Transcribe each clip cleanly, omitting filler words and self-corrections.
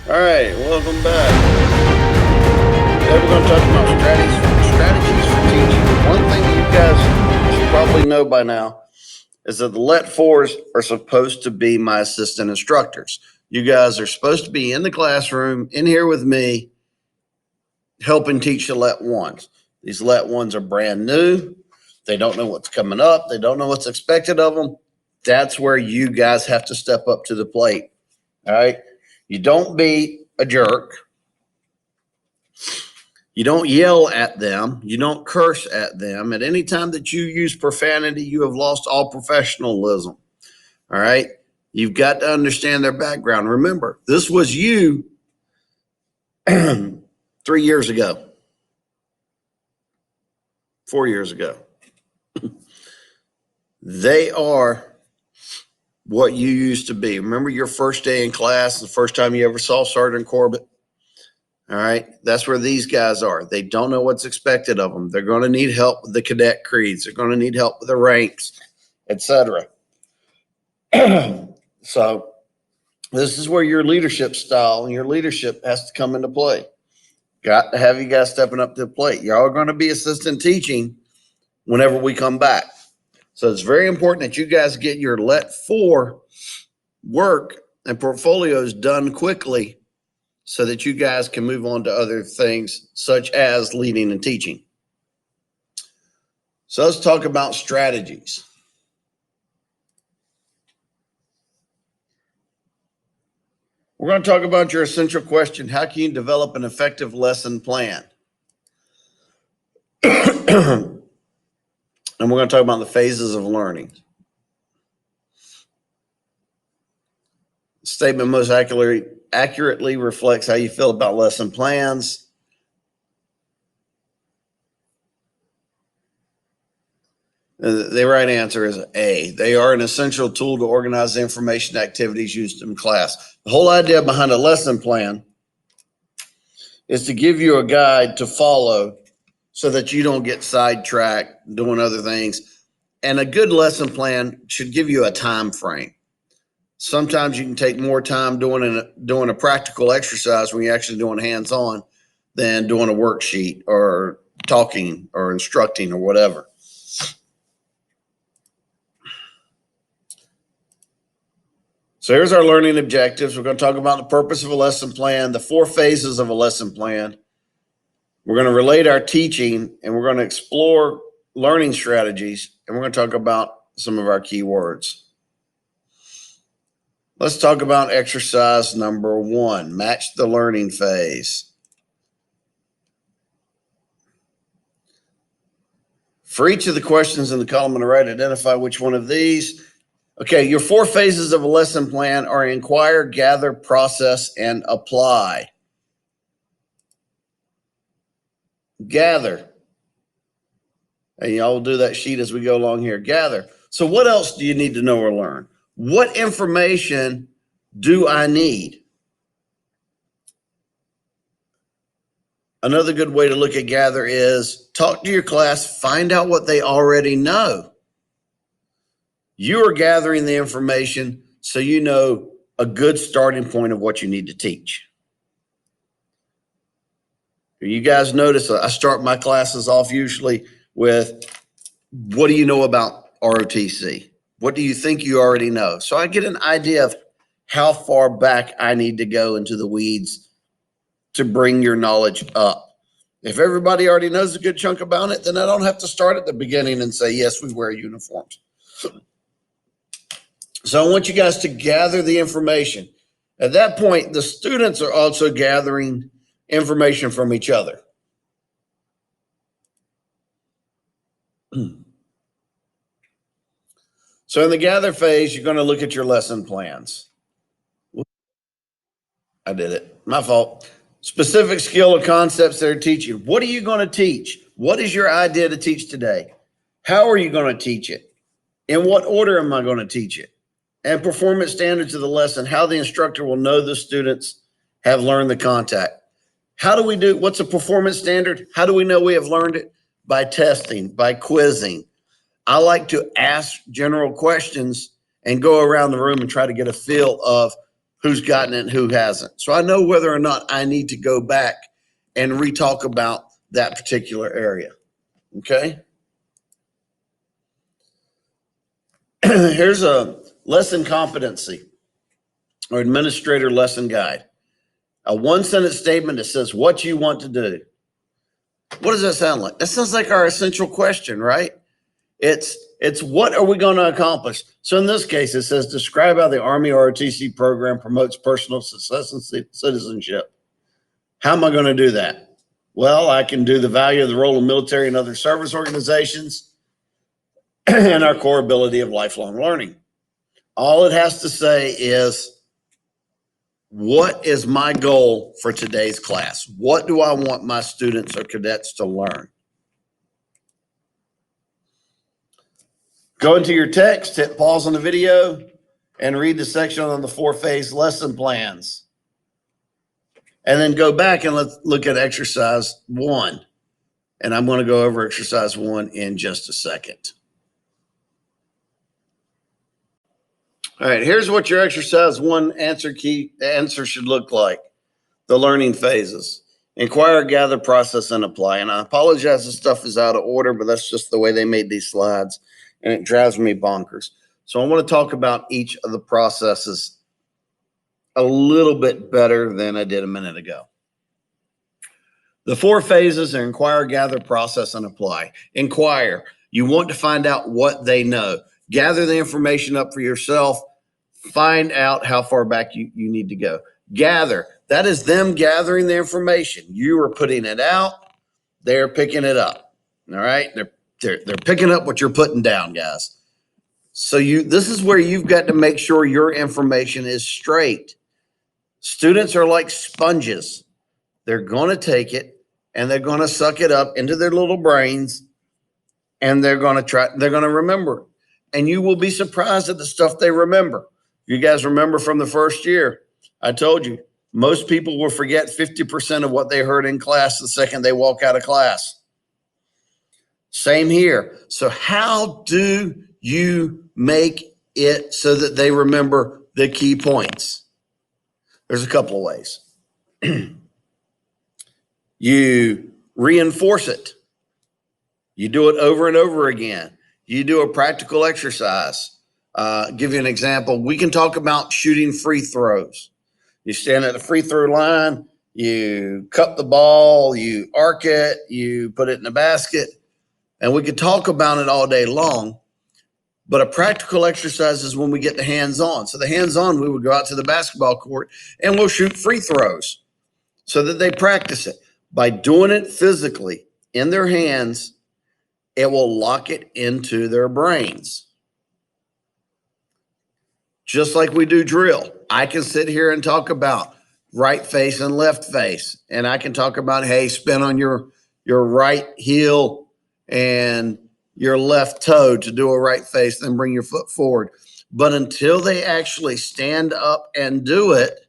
All right, welcome back. Today we're going to talk about strategies for teaching. One thing you guys should probably know by now is that the Let Fours are supposed to be my assistant instructors. You guys are supposed to be in the classroom, in here with me, helping teach the Let Ones. These Let Ones are brand new. They don't know what's coming up. They don't know what's expected of them. That's where you guys have to step up to the plate. All right. You don't be a jerk. You don't yell at them. You don't curse at them. At any time that you use profanity, you have lost all professionalism. All right. You've got to understand their background. Remember, this was you 3 years ago, 4 years ago. They are what you used to be. Remember your first day in class, the first time you ever saw Sergeant Corbett? All right. That's where these guys are. They don't know what's expected of them. They're going to need help with the cadet creeds. They're going to need help with the ranks, etc. So this is where your leadership style and your leadership has to come into play. Got to have you guys stepping up to the plate. Y'all are going to be assistant teaching whenever we come back. So it's very important that you guys get your Let Four work and portfolios done quickly so that you guys can move on to other things such as leading and teaching. So let's talk about strategies. We're going to talk about your essential question. How can you develop an effective lesson plan? And we're going to talk about the phases of learning. The statement most accurately reflects how you feel about lesson plans. The right answer is A. They are an essential tool to organize the information activities used in class. The whole idea behind a lesson plan is to give you a guide to follow so that you don't get sidetracked doing other things. And a good lesson plan should give you a time frame. Sometimes you can take more time doing a practical exercise when you're actually doing hands-on than doing a worksheet or talking or instructing or whatever. So here's our learning objectives. We're going to talk about the purpose of a lesson plan, the 4 phases of a lesson plan. We're going to relate our teaching, and we're going to explore learning strategies, and we're going to talk about some of our key words. Let's talk about exercise number 1, match the learning phase. For each of the questions in the column on the right, identify which one of these. Okay, your 4 phases of a lesson plan are inquire, gather, process, and apply. Gather. And y'all will do that sheet as we go along here. Gather. So what else do you need to know or learn? What information do I need? Another good way to look at gather is talk to your class, find out what they already know. You are gathering the information so you know a good starting point of what you need to teach. You guys notice I start my classes off usually with, what do you know about ROTC? What do you think you already know? So I get an idea of how far back I need to go into the weeds to bring your knowledge up. If everybody already knows a good chunk about it, then I don't have to start at the beginning and say, yes, we wear uniforms. So I want you guys to gather the information. At that point, the students are also gathering information from each other. So in the gather phase, you're going to look at your lesson plans. I did it. My fault. Specific skill or concepts they're teaching. What are you going to teach? What is your idea to teach today? How are you going to teach it? In what order am I going to teach it? And performance standards of the lesson, how the instructor will know the students have learned the content. How do we do, what's a performance standard? How do we know we have learned it? By testing, by quizzing. I like to ask general questions and go around the room and try to get a feel of who's gotten it and who hasn't. So I know whether or not I need to go back and re-talk about that particular area. Okay. Here's a lesson competency or administrator lesson guide. A one-sentence statement that says what you want to do. What does that sound like? That sounds like our essential question, right? It's what are we going to accomplish? So in this case, it says describe how the Army ROTC program promotes personal success and citizenship. How am I going to do that? Well, I can do the value of the role of military and other service organizations and our core ability of lifelong learning. All it has to say is, what is my goal for today's class? What do I want my students or cadets to learn? Go into your text, hit pause on the video, and read the section on the 4-phase lesson plans. And then go back and let's look at exercise 1. And I'm going to go over exercise 1 in just a second. All right, here's what your exercise 1 answer should look like. The learning phases. Inquire, gather, process, and apply. And I apologize if stuff is out of order, but that's just the way they made these slides, and it drives me bonkers. So I want to talk about each of the processes a little bit better than I did a minute ago. The 4 phases are inquire, gather, process, and apply. Inquire. You want to find out what they know. Gather the information up for yourself. Find out how far back you need to go. Gather. That is them gathering the information. You are putting it out. They're picking it up. All right. They're picking up what you're putting down, guys. So this is where you've got to make sure your information is straight. Students are like sponges. They're going to take it and they're going to suck it up into their little brains, and they're going to remember. And you will be surprised at the stuff they remember. You guys remember from the first year, I told you, most people will forget 50% of what they heard in class the second they walk out of class. Same here. So how do you make it so that they remember the key points? There's a couple of ways. You reinforce it. You do it over and over again. You do a practical exercise. Give you an example. We can talk about shooting free throws. You stand at the free throw line, you cup the ball, you arc it, you put it in the basket, and we could talk about it all day long. But a practical exercise is when we get the hands-on. So the hands-on, we would go out to the basketball court and we'll shoot free throws so that they practice it. By doing it physically in their hands, it will lock it into their brains. Just like we do drill. I can sit here and talk about right face and left face. And I can talk about, hey, spin on your right heel and your left toe to do a right face, then bring your foot forward. But until they actually stand up and do it,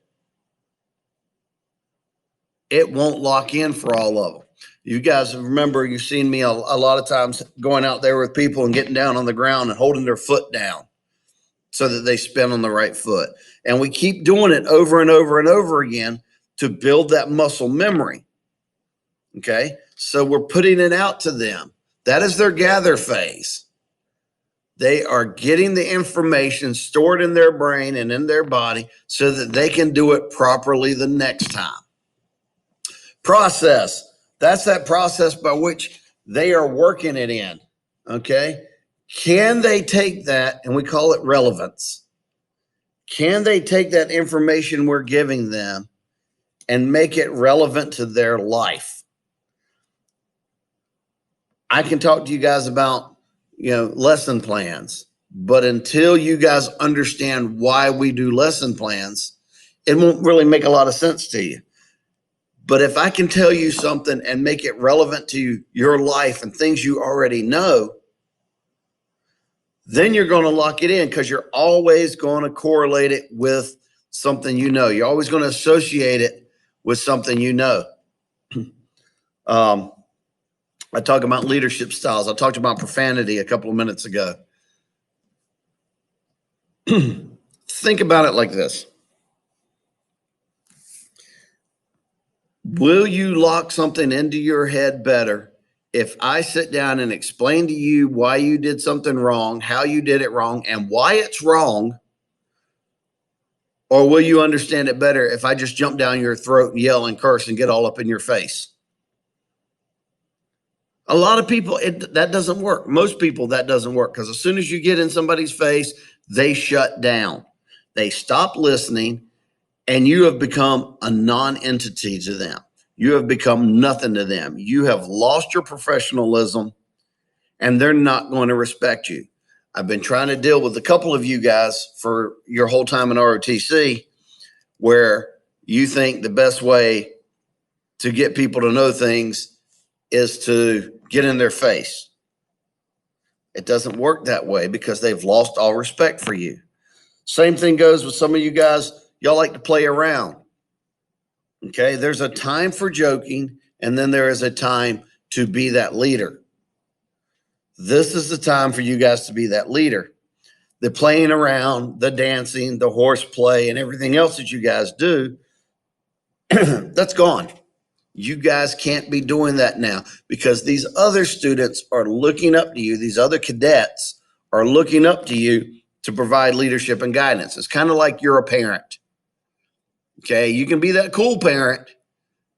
it won't lock in for all of them. You guys remember, you've seen me a lot of times going out there with people and getting down on the ground and holding their foot down so that they spin on the right foot. And we keep doing it over and over and over again to build that muscle memory. Okay. So we're putting it out to them. That is their gather phase. They are getting the information stored in their brain and in their body so that they can do it properly the next time. Process. That's that process by which they are working it in. Okay. Can they take that, and we call it relevance? Can they take that information we're giving them and make it relevant to their life? I can talk to you guys about, lesson plans, but until you guys understand why we do lesson plans, it won't really make a lot of sense to you. But if I can tell you something and make it relevant to your life and things you already know, then you're going to lock it in because you're always going to correlate it with something you know. You're always going to associate it with something you know. I talk about leadership styles. I talked about profanity a couple of minutes ago. Think about it like this. Will you lock something into your head better if I sit down and explain to you why you did something wrong, how you did it wrong, and why it's wrong? Or will you understand it better if I just jump down your throat and yell and curse and get all up in your face? A lot of people, that doesn't work. Most people, that doesn't work, because as soon as you get in somebody's face, they shut down. They stop listening, and you have become a non-entity to them. You have become nothing to them. You have lost your professionalism, and they're not going to respect you. I've been trying to deal with a couple of you guys for your whole time in ROTC, where you think the best way to get people to know things is to get in their face. It doesn't work that way, because they've lost all respect for you. Same thing goes with some of you guys. Y'all like to play around. Okay, there's a time for joking, and then there is a time to be that leader. This is the time for you guys to be that leader. The playing around, the dancing, the horseplay, and everything else that you guys do, that's gone. You guys can't be doing that now, because these other students are looking up to you. These other cadets are looking up to you to provide leadership and guidance. It's kind of like you're a parent. Okay, you can be that cool parent,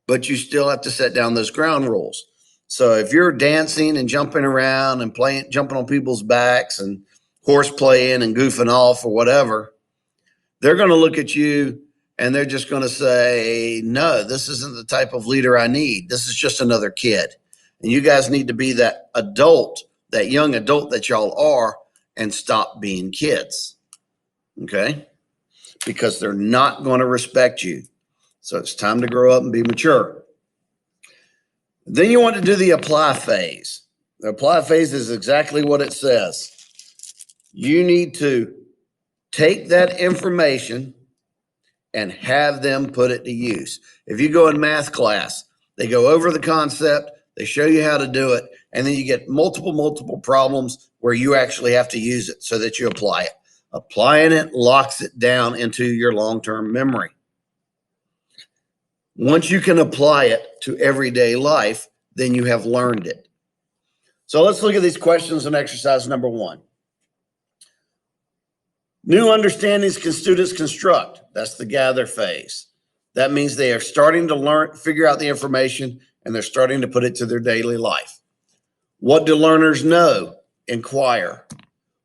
but you still have to set down those ground rules. So if you're dancing and jumping around and playing, jumping on people's backs and horse playing and goofing off or whatever, they're going to look at you and they're just going to say, no, this isn't the type of leader I need. This is just another kid. And you guys need to be that adult, that young adult that y'all are, and stop being kids. Okay? Because they're not going to respect you. So it's time to grow up and be mature. Then you want to do the apply phase. The apply phase is exactly what it says. You need to take that information and have them put it to use. If you go in math class, they go over the concept, they show you how to do it, and then you get multiple problems where you actually have to use it so that you apply it. Applying it locks it down into your long-term memory. Once you can apply it to everyday life, then you have learned it. So let's look at these questions in exercise number 1. New understandings can students construct? That's the gather phase. That means they are starting to learn, figure out the information, and they're starting to put it to their daily life. What do learners know? Inquire.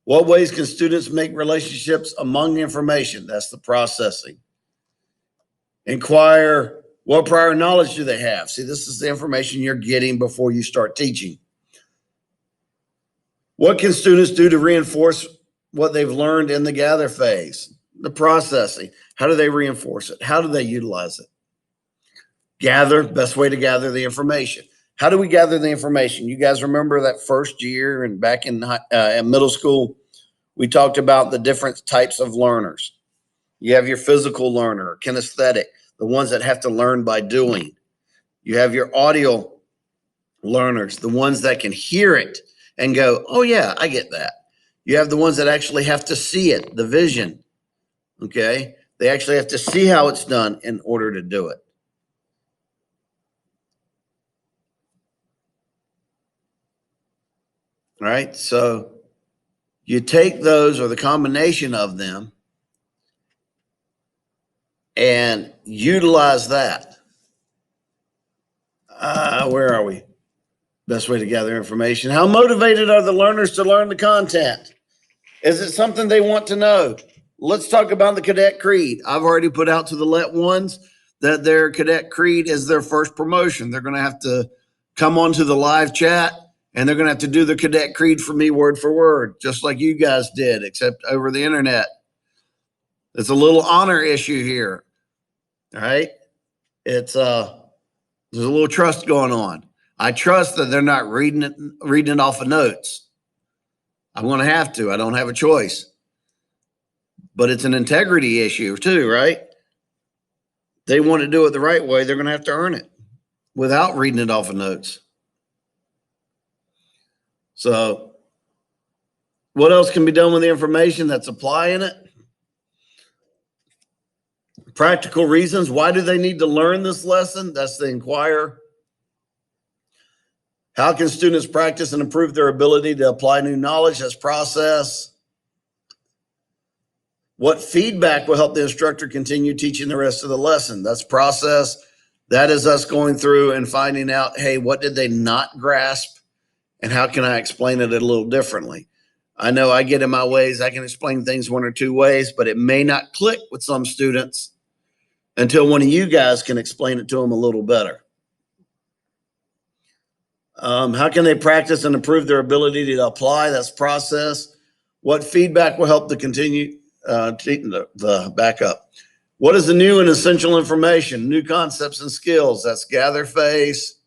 What ways can students make relationships among the information? That's the processing. Inquire. What prior knowledge do they have? See, this is the information you're getting before you start teaching. What can students do to reinforce what they've learned in the gather phase? The processing. How do they reinforce it? How do they utilize it? Gather, best way to gather the information. How do we gather the information? You guys remember that first year and back in middle school, we talked about the different types of learners. You have your physical learner, kinesthetic, the ones that have to learn by doing. You have your audio learners, the ones that can hear it and go, oh yeah, I get that. You have the ones that actually have to see it, the vision. Okay. They actually have to see how it's done in order to do it. All right. So you take those or the combination of them and utilize that. Where are we? Best way to gather information. How motivated are the learners to learn the content? Is it something they want to know? Let's talk about the Cadet Creed. I've already put out to the Let Ones that their Cadet Creed is their first promotion. They're going to have to come onto the live chat and they're going to have to do the Cadet Creed for me word for word, just like you guys did, except over the internet. It's a little honor issue here. All right. It's there's a little trust going on. I trust that they're not reading it off of notes. I'm going to have to. I don't have a choice. But it's an integrity issue too, right? They want to do it the right way. They're going to have to earn it without reading it off of notes. So what else can be done with the information? That's applying it. Practical reasons. Why do they need to learn this lesson? That's the inquire. How can students practice and improve their ability to apply new knowledge? That's process. What feedback will help the instructor continue teaching the rest of the lesson? That's process. That is us going through and finding out, hey, what did they not grasp? And how can I explain it a little differently? I know I get in my ways. I can explain things one or two ways, but it may not click with some students until one of you guys can explain it to them a little better. How can they practice and improve their ability to apply? That's process. What feedback will help to continue the backup? What is the new and essential information? New concepts and skills. That's gather phase.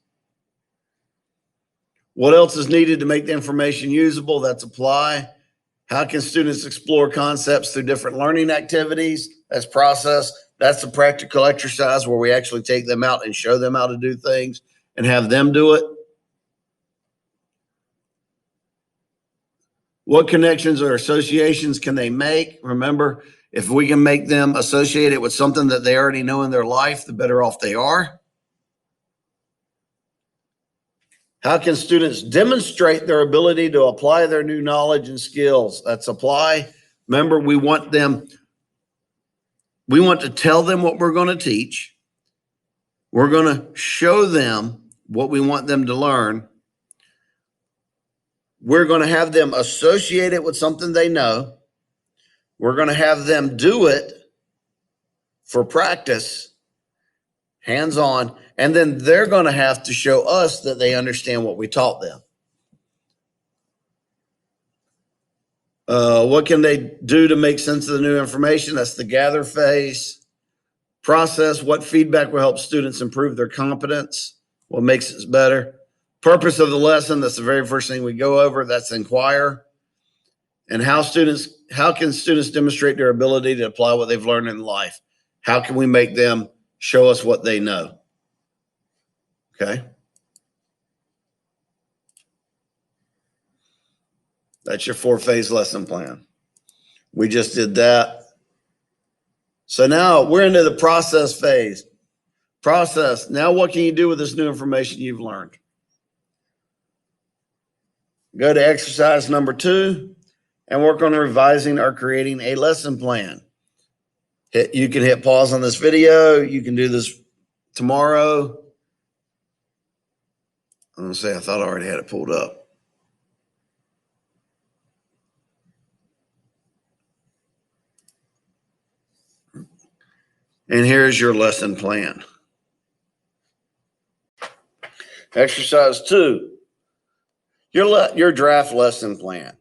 What else is needed to make the information usable? That's apply. How can students explore concepts through different learning activities? That's process. That's a practical exercise where we actually take them out and show them how to do things and have them do it. What connections or associations can they make? Remember, if we can make them associate it with something that they already know in their life, the better off they are. How can students demonstrate their ability to apply their new knowledge and skills? That's apply. Remember, we want to tell them what we're going to teach. We're going to show them what we want them to learn. We're going to have them associate it with something they know. We're going to have them do it for practice, hands-on, and then they're going to have to show us that they understand what we taught them. What can they do to make sense of the new information? That's the gather phase. Process. What feedback will help students improve their competence? What makes it better? Purpose of the lesson. That's the very first thing we go over. That's inquire. And how can students demonstrate their ability to apply what they've learned in life? How can we make them show us what they know? Okay. That's your 4-phase lesson plan. We just did that. So now we're into the process phase. Process. Now what can you do with this new information you've learned? Go to exercise number 2 and work on revising or creating a lesson plan. You can hit pause on this video. You can do this tomorrow. I'm going to say I thought I already had it pulled up. And here's your lesson plan. Exercise 2, your draft lesson plan.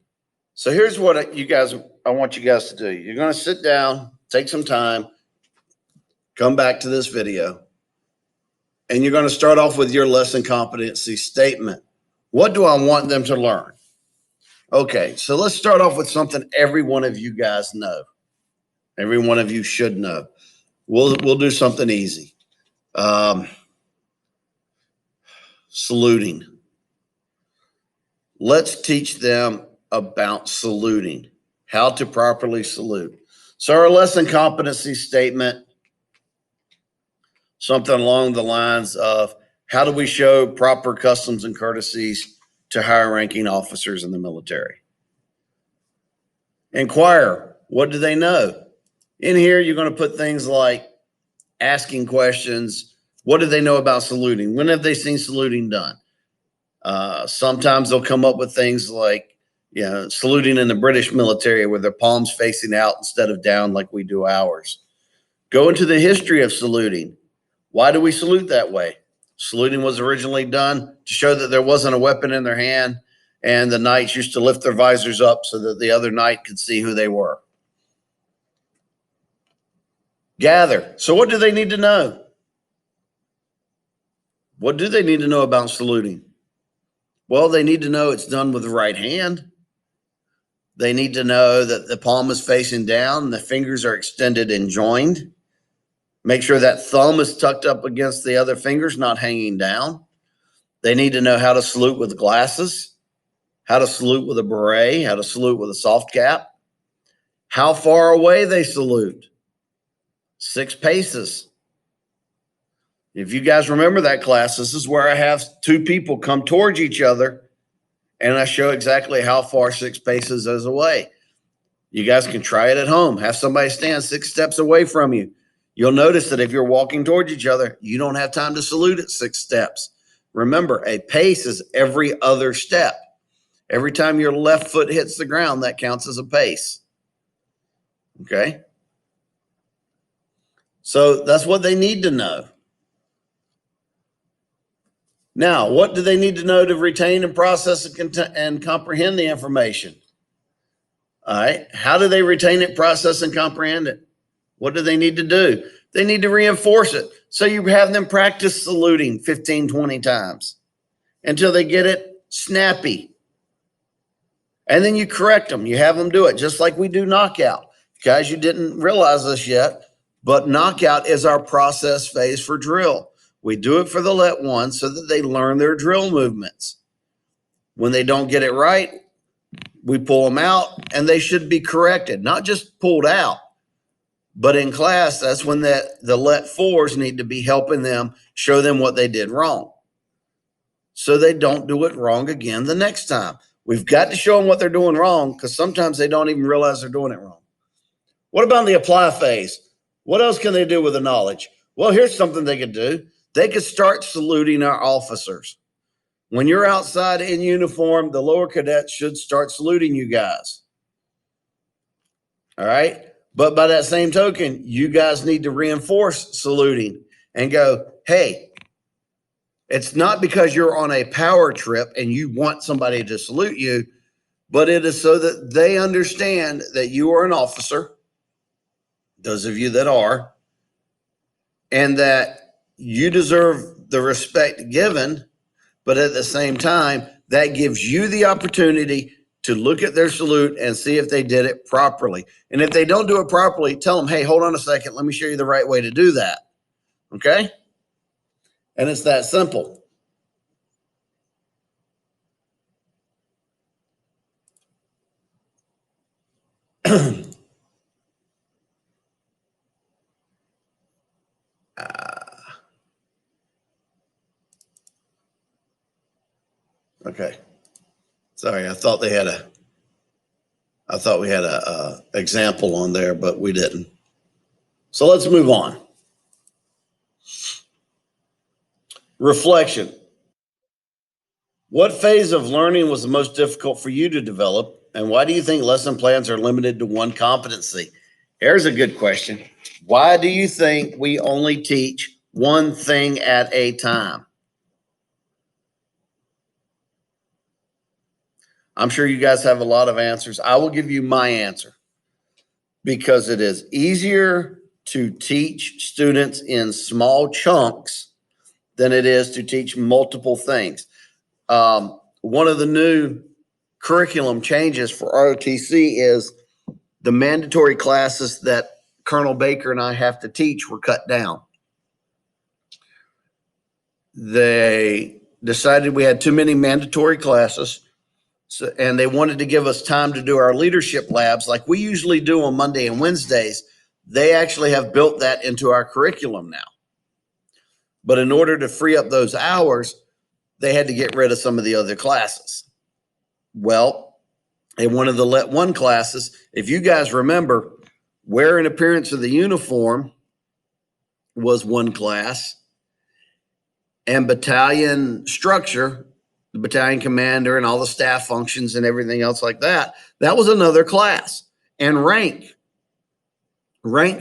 So here's what I want you guys to do. You're going to sit down, take some time, come back to this video, and you're going to start off with your lesson competency statement. What do I want them to learn? Okay, so let's start off with something every one of you guys know. Every one of you should know. We'll do something easy. Saluting. Let's teach them about saluting, how to properly salute. So our lesson competency statement, something along the lines of how do we show proper customs and courtesies to higher ranking officers in the military? Inquire, what do they know? In here, you're going to put things like asking questions. What do they know about saluting? When have they seen saluting done? Sometimes they'll come up with things like, saluting in the British military where their palms facing out instead of down like we do ours. Go into the history of saluting. Why do we salute that way? Saluting was originally done to show that there wasn't a weapon in their hand, and the knights used to lift their visors up so that the other knight could see who they were. Gather. So what do they need to know? What do they need to know about saluting? Well, they need to know it's done with the right hand. They need to know that the palm is facing down and the fingers are extended and joined. Make sure that thumb is tucked up against the other fingers, not hanging down. They need to know how to salute with glasses, how to salute with a beret, how to salute with a soft cap, how far away they salute. 6 paces. If you guys remember that class, this is where I have 2 people come towards each other and I show exactly how far 6 paces is away. You guys can try it at home. Have somebody stand 6 steps away from you. You'll notice that if you're walking towards each other, you don't have time to salute at 6 steps. Remember, a pace is every other step. Every time your left foot hits the ground, that counts as a pace. Okay? So that's what they need to know. Now, what do they need to know to retain and process and comprehend the information? All right. How do they retain it, process, and comprehend it? What do they need to do? They need to reinforce it. So you have them practice saluting 15, 20 times until they get it snappy. And then you correct them. You have them do it just like we do knockout. Guys, you didn't realize this yet, but knockout is our process phase for drill. We do it for the let one so that they learn their drill movements. When they don't get it right, we pull them out and they should be corrected, not just pulled out. But in class, that's when the let fours need to be helping them, show them what they did wrong, so they don't do it wrong again the next time. We've got to show them what they're doing wrong because sometimes they don't even realize they're doing it wrong. What about the apply phase? What else can they do with the knowledge? Well, here's something they could do. They could start saluting our officers. When you're outside in uniform, the lower cadets should start saluting you guys. All right? But by that same token, you guys need to reinforce saluting and go, hey, it's not because you're on a power trip and you want somebody to salute you, but it is so that they understand that you are an officer, those of you that are, and that you deserve the respect given, but at the same time, that gives you the opportunity to look at their salute and see if they did it properly. And if they don't do it properly, tell them, hey, hold on a second. Let me show you the right way to do that. Okay? And it's that simple. Okay. Sorry, I thought we had a example on there, but we didn't. So let's move on. Reflection. What phase of learning was the most difficult for you to develop, and why do you think lesson plans are limited to one competency? Here's a good question. Why do you think we only teach one thing at a time? I'm sure you guys have a lot of answers. I will give you my answer. Because it is easier to teach students in small chunks than it is to teach multiple things. One of the new curriculum changes for ROTC is the mandatory classes that Colonel Baker and I have to teach were cut down. They decided we had too many mandatory classes. So, and they wanted to give us time to do our leadership labs like we usually do on Monday and Wednesdays. They actually have built that into our curriculum now. But in order to free up those hours, they had to get rid of some of the other classes. Well, in one of the Let One classes, if you guys remember, wear and appearance of the uniform was one class, and battalion structure, the battalion commander and all the staff functions and everything else like that, that was another class. And rank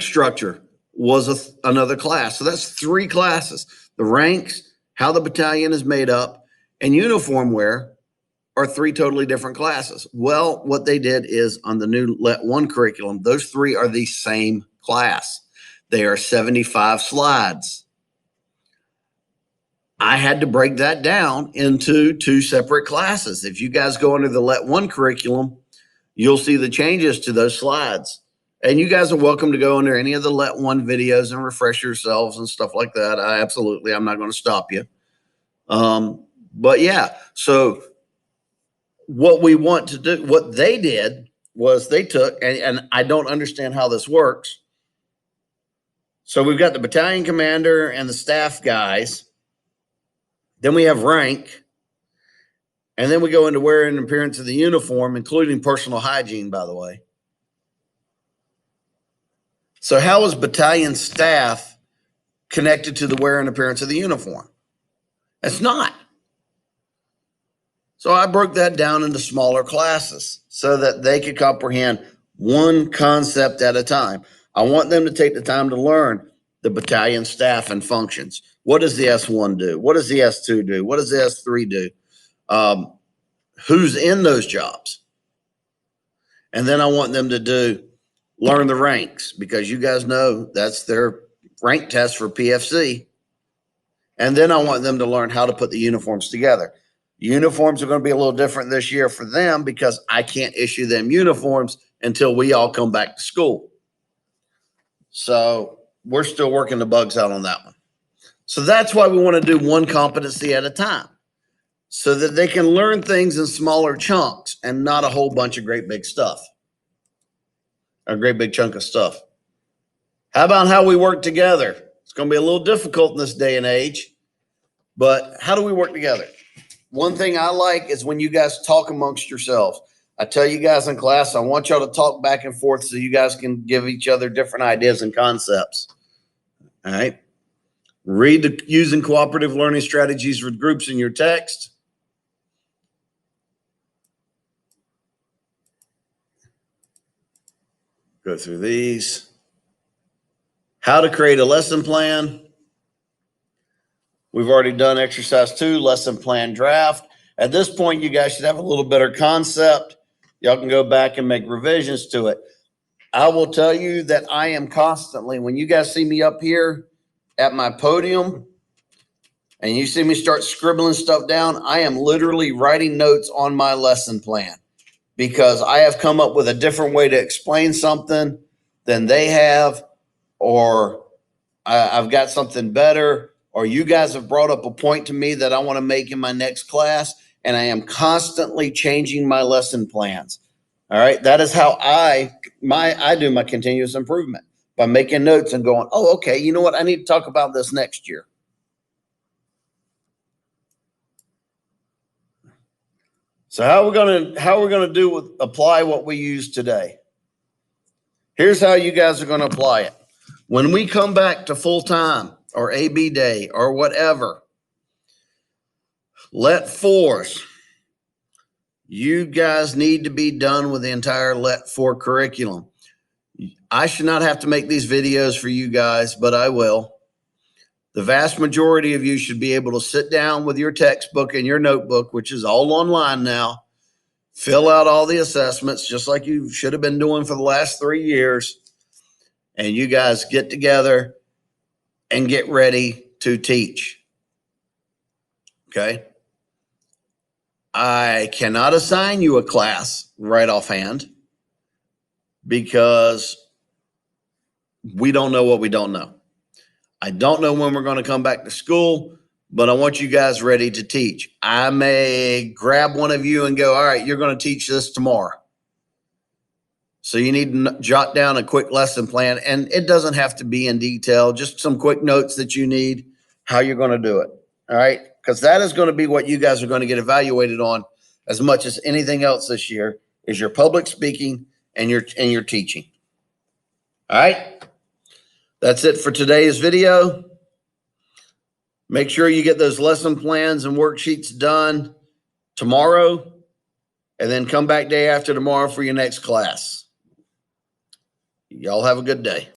structure was another class. So that's 3 classes. The ranks, how the battalion is made up, and uniform wear are 3 totally different classes. Well, what they did is on the new Let One curriculum, those 3 are the same class. They are 75 slides. I had to break that down into 2 separate classes. If you guys go under the Let One curriculum, you'll see the changes to those slides. And you guys are welcome to go under any of the Let One videos and refresh yourselves and stuff like that. I'm not going to stop you. But yeah, so what we want to do, what they did was they took, and I don't understand how this works. So we've got the battalion commander and the staff guys. Then we have rank. And then we go into wear and appearance of the uniform, including personal hygiene, by the way. So how is battalion staff connected to the wear and appearance of the uniform? It's not. So I broke that down into smaller classes so that they could comprehend one concept at a time. I want them to take the time to learn the battalion staff and functions. What does the S1 do? What does the S2 do? What does the S3 do? Who's in those jobs? And then I want them to learn the ranks, because you guys know that's their rank test for PFC. And then I want them to learn how to put the uniforms together. Uniforms are going to be a little different this year for them because I can't issue them uniforms until we all come back to school. So we're still working the bugs out on that one. So that's why we want to do one competency at a time, so that they can learn things in smaller chunks and not a whole bunch of great big stuff, a great big chunk of stuff. How about how we work together? It's going to be a little difficult in this day and age, but how do we work together? One thing I like is when you guys talk amongst yourselves. I tell you guys in class, I want y'all to talk back and forth so you guys can give each other different ideas and concepts. All right. Read the using cooperative learning strategies with groups in your text. Go through these. How to create a lesson plan. We've already done exercise 2, lesson plan draft. At this point, you guys should have a little better concept. Y'all can go back and make revisions to it. I will tell you that I am constantly, when you guys see me up here at my podium and you see me start scribbling stuff down, I am literally writing notes on my lesson plan, because I have come up with a different way to explain something than they have, or I've got something better, or you guys have brought up a point to me that I want to make in my next class, and I am constantly changing my lesson plans. All right. That is how I do my continuous improvement, by making notes and going, oh, okay, you know what? I need to talk about this next year. So how are we gonna apply what we use today? Here's how you guys are going to apply it. When we come back to full time or AB day or whatever, let fours, you guys need to be done with the entire Let 4 curriculum. I should not have to make these videos for you guys, but I will. The vast majority of you should be able to sit down with your textbook and your notebook, which is all online now, fill out all the assessments just like you should have been doing for the last 3 years, and you guys get together and get ready to teach. Okay? I cannot assign you a class right offhand because we don't know what we don't know. I don't know when we're going to come back to school, but I want you guys ready to teach. I may grab one of you and go, all right, you're going to teach this tomorrow. So you need to jot down a quick lesson plan, and it doesn't have to be in detail, just some quick notes that you need, how you're going to do it. All right. Because that is going to be what you guys are going to get evaluated on as much as anything else this year, is your public speaking and your teaching. All right. That's it for today's video. Make sure you get those lesson plans and worksheets done tomorrow, and then come back day after tomorrow for your next class. Y'all have a good day.